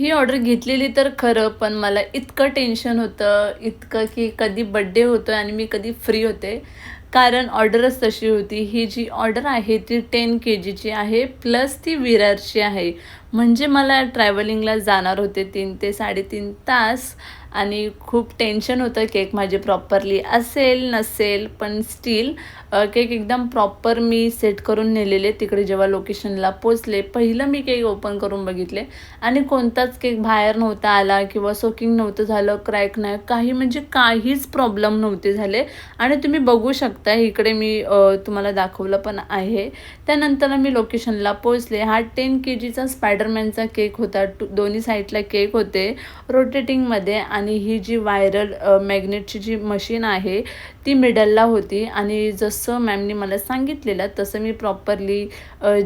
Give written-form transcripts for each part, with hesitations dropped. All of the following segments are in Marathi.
ही ऑर्डर घेतलेली तर खरं, पण मला इतकं टेन्शन होतं, इतकं की कधी बड्डे होतोय आणि मी कधी फ्री होते. कारण ऑर्डरच तशी होती. ही जी ऑर्डर आहे ती 10 केजीची आहे प्लस ती विरारची आहे. म्हणजे मला ट्रॅव्हलिंगला जाणार होते 3 ते 3.5 तास आणि खूप टेन्शन होतं केक माझे प्रॉपरली असेल, नसेल, पण स्टिल केक एकदम प्रॉपर मी सेट करून नेलेले. तिकडे जेव्हा लोकेशनला पोहोचले, पहिलं मी केक ओपन करून बघितले आणि कोणताच केक बाहेर नव्हता आला किंवा सोकिंग नव्हतं झालं, क्रॅक नाही, काही म्हणजे काहीच प्रॉब्लेम नव्हते झाले आणि तुम्ही बघू शकता इकडे मी तुम्हाला दाखवलं पण आहे. त्यानंतर मी लोकेशनला पोहोचले. हा 10 केजीचा स्पायडरमॅनचा केक होता. दोन्ही साईडला केक होते रोटेटिंगमध्ये आणि ही जी व्हायरल मॅग्नेटची जी मशीन आहे ती मिडलला होती आणि जसं मॅमनी मला सांगितलेलं तसं मी प्रॉपरली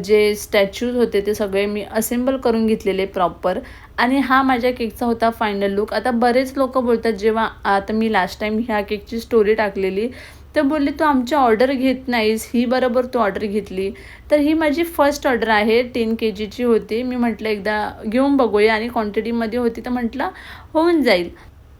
जे स्टॅच्यूज होते ते सगळे मी असेंबल करून घेतलेले प्रॉपर आणि हा माझ्या केकचा होता फायनल लूक. आता बरेच लोक बोलतात, जेव्हा आता मी लास्ट टाईम ह्या केकची स्टोरी टाकलेली तर बोलले तू आमची ऑर्डर घेत नाहीस, ही बरोबर तू ऑर्डर घेतली. तर ही माझी फर्स्ट ऑर्डर आहे, 10 केजीची होती. मी म्हटलं एकदा घेऊन बघूया आणि क्वांटिटीमध्ये होती तर म्हटलं होऊन जाईल.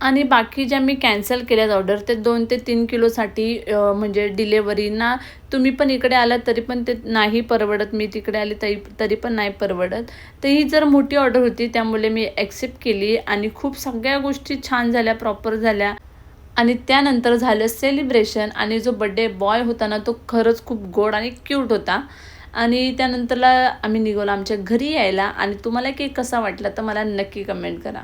आणि बाकी ज्या मी कॅन्सल केल्यात ऑर्डर ते 2 ते 3 किलोसाठी म्हणजे डिलेवरी ना, तुम्ही पण इकडे आलात तरी पण ते नाही परवडत, मी तिकडे आले तरी पण नाही परवडत. तर ही जर मोठी ऑर्डर होती त्यामुळे मी ॲक्सेप्ट केली आणि खूप सगळ्या गोष्टी छान झाल्या, प्रॉपर झाल्या. आणि त्यानंतर झालं सेलिब्रेशन आणि जो बड्डे बॉय होता ना तो खरंच खूप गोड आणि क्यूट होता. आणि त्यानंतरला आम्ही निघालो आमच्या घरी यायला आणि तुम्हाला केक कसा वाटला तर मला नक्की कमेंट करा.